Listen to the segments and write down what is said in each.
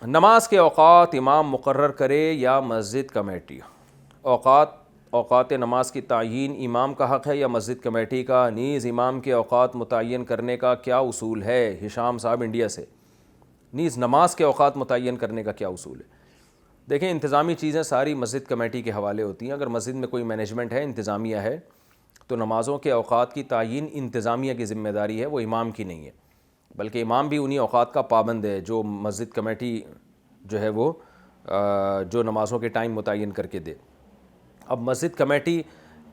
نماز کے اوقات امام مقرر کرے یا مسجد کمیٹی؟ اوقات نماز کی تعیین امام کا حق ہے یا مسجد کمیٹی کا؟ نیز امام کے اوقات متعین کرنے کا کیا اصول ہے؟ ہشام صاحب انڈیا سے۔ نیز نماز کے اوقات متعین کرنے کا کیا اصول ہے؟ دیکھیں، انتظامی چیزیں ساری مسجد کمیٹی کے حوالے ہوتی ہیں۔ اگر مسجد میں کوئی مینجمنٹ ہے، انتظامیہ ہے، تو نمازوں کے اوقات کی تعیین انتظامیہ کی ذمہ داری ہے، وہ امام کی نہیں ہے، بلکہ امام بھی انہی اوقات کا پابند ہے جو مسجد کمیٹی جو ہے وہ جو نمازوں کے ٹائم متعین کر کے دے۔ اب مسجد کمیٹی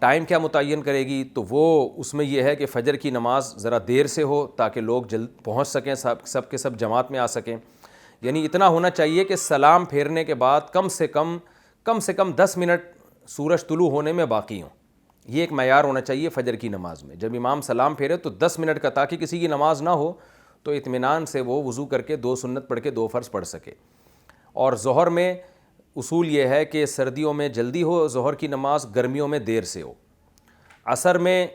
ٹائم کیا متعین کرے گی؟ تو وہ اس میں یہ ہے کہ فجر کی نماز ذرا دیر سے ہو تاکہ لوگ جلد پہنچ سکیں، سب کے سب جماعت میں آ سکیں۔ یعنی اتنا ہونا چاہیے کہ سلام پھیرنے کے بعد کم سے کم 10 منٹ سورج طلوع ہونے میں باقی ہوں۔ یہ ایک معیار ہونا چاہیے فجر کی نماز میں۔ جب امام سلام پھیرے تو 10 منٹ کا، تاکہ کسی کی نماز نہ ہو تو اطمینان سے وہ وضو کر کے 2 سنت پڑھ کے 2 فرض پڑھ سکے۔ اور ظہر میں اصول یہ ہے کہ سردیوں میں جلدی ہو ظہر کی نماز، گرمیوں میں دیر سے ہو۔ عصر میں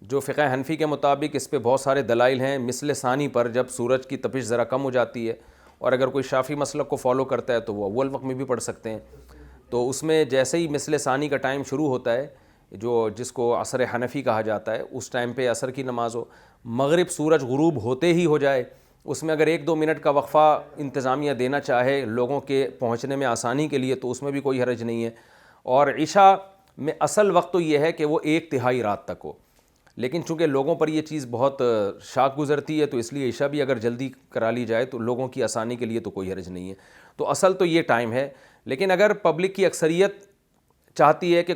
جو فقہ حنفی کے مطابق اس پہ بہت سارے دلائل ہیں، مثل ثانی پر، جب سورج کی تپش ذرا کم ہو جاتی ہے، اور اگر کوئی شافعی مسلک کو فالو کرتا ہے تو وہ اول وقت میں بھی پڑھ سکتے ہیں۔ تو اس میں جیسے ہی مثل ثانی کا ٹائم شروع ہوتا ہے، جس کو عصر حنفی کہا جاتا ہے، اس ٹائم پہ عصر کی نماز ہو۔ مغرب سورج غروب ہوتے ہی ہو جائے، اس میں اگر 1-2 منٹ کا وقفہ انتظامیہ دینا چاہے لوگوں کے پہنچنے میں آسانی کے لیے تو اس میں بھی کوئی حرج نہیں ہے۔ اور عشاء میں اصل وقت تو یہ ہے کہ وہ 1/3 رات تک ہو، لیکن چونکہ لوگوں پر یہ چیز بہت شاق گزرتی ہے تو اس لیے عشاء بھی اگر جلدی کرا لی جائے تو لوگوں کی آسانی کے لیے تو کوئی حرج نہیں ہے۔ تو اصل تو یہ ٹائم ہے، لیکن اگر پبلک کی اکثریت چاہتی ہے کہ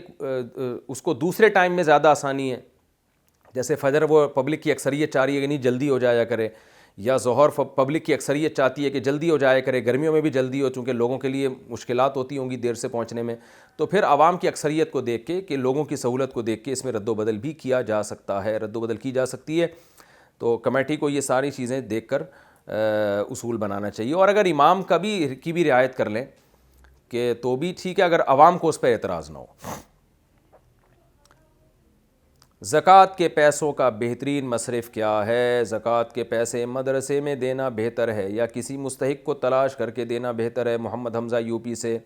اس کو دوسرے ٹائم میں زیادہ آسانی ہے، جیسے فجر وہ پبلک کی اکثریت چاہ رہی ہے کہ نہیں جلدی ہو جایا کرے، یا ظہر پبلک کی اکثریت چاہتی ہے کہ جلدی ہو جایا کرے، گرمیوں میں بھی جلدی ہو چونکہ لوگوں کے لیے مشکلات ہوتی ہوں گی دیر سے پہنچنے میں، تو پھر عوام کی اکثریت کو دیکھ کے کہ لوگوں کی سہولت کو دیکھ کے اس میں رد و بدل بھی کیا جا سکتا ہے، رد و بدل کی جا سکتی ہے۔ تو کمیٹی کو یہ ساری چیزیں دیکھ کر اصول بنانا چاہیے، اور اگر امام کی بھی رعایت کر لیں کہ تو بھی ٹھیک ہے، اگر عوام کو اس پہ اعتراض نہ ہو۔ زکوٰۃ کے پیسوں کا بہترین مصرف کیا ہے؟ زکوٰۃ کے پیسے مدرسے میں دینا بہتر ہے یا کسی مستحق کو تلاش کر کے دینا بہتر ہے؟ محمد حمزہ یو پی سے۔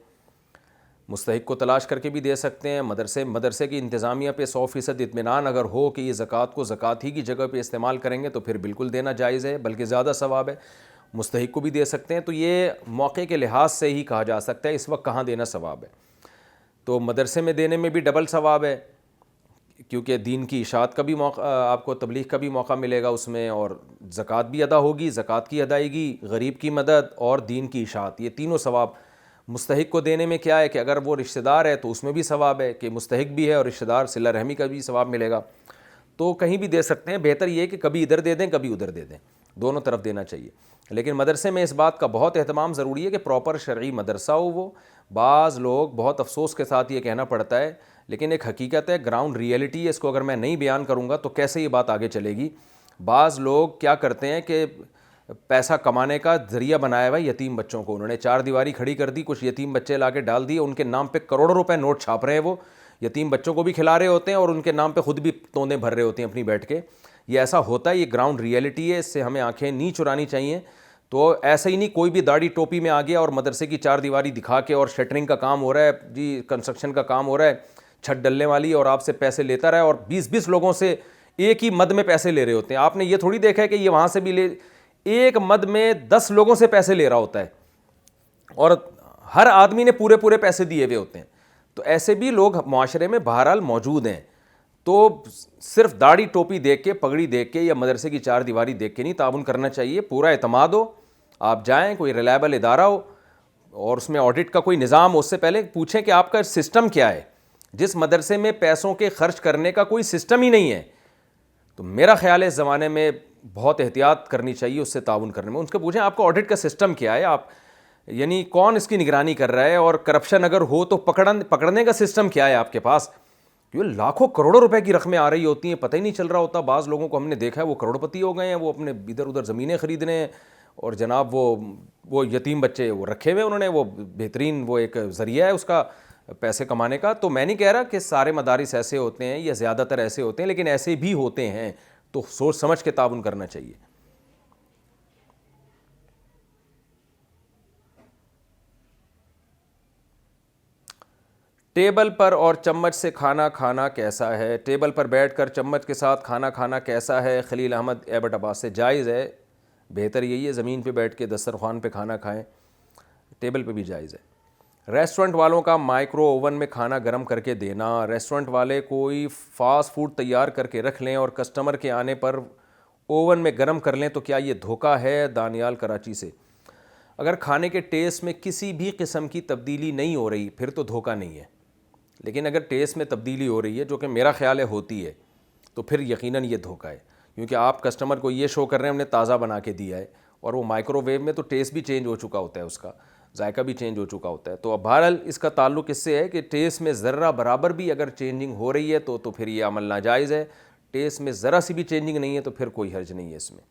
مستحق کو تلاش کر کے بھی دے سکتے ہیں، مدرسے کی انتظامیہ پہ 100% اطمینان اگر ہو کہ یہ زکوٰۃ کو زکوٰۃ ہی کی جگہ پہ استعمال کریں گے تو پھر بالکل دینا جائز ہے، بلکہ زیادہ ثواب ہے۔ مستحق کو بھی دے سکتے ہیں، تو یہ موقع کے لحاظ سے ہی کہا جا سکتا ہے اس وقت کہاں دینا ثواب ہے۔ تو مدرسے میں دینے میں بھی ڈبل ثواب ہے، کیونکہ دین کی اشاعت کا بھی موقع، آپ کو تبلیغ کا بھی موقع ملے گا اس میں، اور زکوٰۃ بھی ادا ہوگی، زکوٰۃ کی ادائیگی، غریب کی مدد اور دین کی اشاعت، یہ تینوں ثواب۔ مستحق کو دینے میں کیا ہے کہ اگر وہ رشتہ دار ہے تو اس میں بھی ثواب ہے کہ مستحق بھی ہے اور رشتہ دار صلہ رحمی کا بھی ثواب ملے گا، تو کہیں بھی دے سکتے ہیں۔ بہتر یہ ہے کہ کبھی ادھر دے دیں کبھی ادھر دے دیں، دونوں طرف دینا چاہیے۔ لیکن مدرسے میں اس بات کا بہت اہتمام ضروری ہے کہ پراپر شرعی مدرسہ ہو وہ۔ بعض لوگ بہت افسوس کے ساتھ یہ کہنا پڑتا ہے، لیکن ایک حقیقت ہے، گراؤنڈ ریئلٹی ہے، اس کو اگر میں نہیں بیان کروں گا تو کیسے یہ بات آگے چلے گی۔ بعض لوگ کیا کرتے ہیں کہ پیسہ کمانے کا ذریعہ بنایا ہوا یتیم بچوں کو، انہوں نے 4 دیواری کھڑی کر دی، کچھ یتیم بچے لا کے ڈال دیے، ان کے نام پہ کروڑوں روپے نوٹ چھاپ رہے ہیں، وہ یتیم بچوں کو بھی کھلا رہے ہوتے ہیں اور ان کے نام پہ خود بھی توندے بھر رہے ہوتے ہیں اپنی بیٹھ کے۔ یہ ایسا ہوتا ہے، یہ گراؤنڈ ریئلٹی ہے، اس سے ہمیں آنکھیں نہیں چرانی چاہیے۔ تو ایسا ہی نہیں کوئی بھی داڑھی ٹوپی میں آ گیا اور مدرسے کی 4 دیواری دکھا کے اور شٹرنگ کا کام ہو رہا ہے جی، کنسٹرکشن کا کام ہو رہا ہے، چھت ڈلنے والی، اور آپ سے پیسے لیتا رہا ہے، اور 20 لوگوں سے ایک ہی مد میں پیسے لے رہے ہوتے ہیں۔ آپ نے یہ تھوڑی دیکھا ہے کہ یہ وہاں سے بھی لے، ایک مد میں 10 لوگوں سے پیسے لے رہا ہوتا ہے، اور ہر آدمی نے پورے پیسے دیے ہوئے ہوتے ہیں۔ تو ایسے بھی لوگ معاشرے میں بہرحال موجود ہیں، تو صرف داڑھی ٹوپی دیکھ کے، پگڑی دیکھ کے یا مدرسے کی 4 دیواری دیکھ کے نہیں تعاون کرنا چاہیے۔ پورا اعتماد ہو، آپ جائیں، کوئی ریلائبل ادارہ ہو اور اس میں آڈٹ کا کوئی نظام ہو، اس سے پہلے پوچھیں کہ آپ کا سسٹم کیا ہے۔ جس مدرسے میں پیسوں کے خرچ کرنے کا کوئی سسٹم ہی نہیں ہے، تو میرا خیال ہے اس زمانے میں بہت احتیاط کرنی چاہیے اس سے تعاون کرنے میں۔ ان سے پوچھیں آپ کا آڈٹ کا سسٹم کیا ہے، آپ یعنی کون اس کی نگرانی کر رہا ہے، اور کرپشن اگر ہو تو پکڑنے کا سسٹم کیا ہے آپ کے پاس۔ کیونکہ لاکھوں کروڑوں روپے کی رقمیں آ رہی ہوتی ہیں، پتہ ہی نہیں چل رہا ہوتا۔ بعض لوگوں کو ہم نے دیکھا ہے وہ کروڑ پتی ہو گئے ہیں، وہ اپنے ادھر ادھر زمینیں خرید رہے ہیں، اور جناب وہ یتیم بچے وہ رکھے ہوئے انہوں نے، وہ بہترین وہ ایک ذریعہ ہے اس کا پیسے کمانے کا۔ تو میں نہیں کہہ رہا کہ سارے مدارس ایسے ہوتے ہیں یا زیادہ تر ایسے ہوتے ہیں، لیکن ایسے بھی ہوتے ہیں، تو سوچ سمجھ کے تعاون کرنا چاہیے۔ ٹیبل پر اور چمچ سے کھانا کھانا کیسا ہے؟ ٹیبل پر بیٹھ کر چمچ کے ساتھ کھانا کھانا کیسا ہے؟ خلیل احمد ایبٹ عباس سے جائز ہے، بہتر یہی ہے زمین پہ بیٹھ کے دسترخوان پہ کھانا کھائیں، ٹیبل پہ بھی جائز ہے۔ ریسٹورنٹ والوں کا مائکرو اوون میں کھانا گرم کر کے دینا، ریسٹورنٹ والے کوئی فاسٹ فوڈ تیار کر کے رکھ لیں اور کسٹمر کے آنے پر اوون میں گرم کر لیں تو کیا یہ دھوکہ ہے؟ دانیال کراچی سے۔ اگر کھانے کے ٹیسٹ میں کسی بھی قسم کی تبدیلی نہیں ہو رہی پھر تو دھوکہ نہیں ہے، لیکن اگر ٹیسٹ میں تبدیلی ہو رہی ہے، جو کہ میرا خیال ہے ہوتی ہے، تو پھر یقیناً یہ دھوکہ ہے، کیونکہ آپ کسٹمر کو یہ شو کر رہے ہیں ہم نے تازہ بنا کے دیا ہے، اور وہ مائکرو ویو میں تو ٹیسٹ بھی چینج ہو چکا ہوتا ہے، اس کا ذائقہ بھی چینج ہو چکا ہوتا ہے۔ تو اب بہرحال اس کا تعلق اس سے ہے کہ ٹیسٹ میں ذرہ برابر بھی اگر چینجنگ ہو رہی ہے تو پھر یہ عمل ناجائز ہے، ٹیسٹ میں ذرا سی بھی چینجنگ نہیں ہے تو پھر کوئی حرج نہیں ہے اس میں۔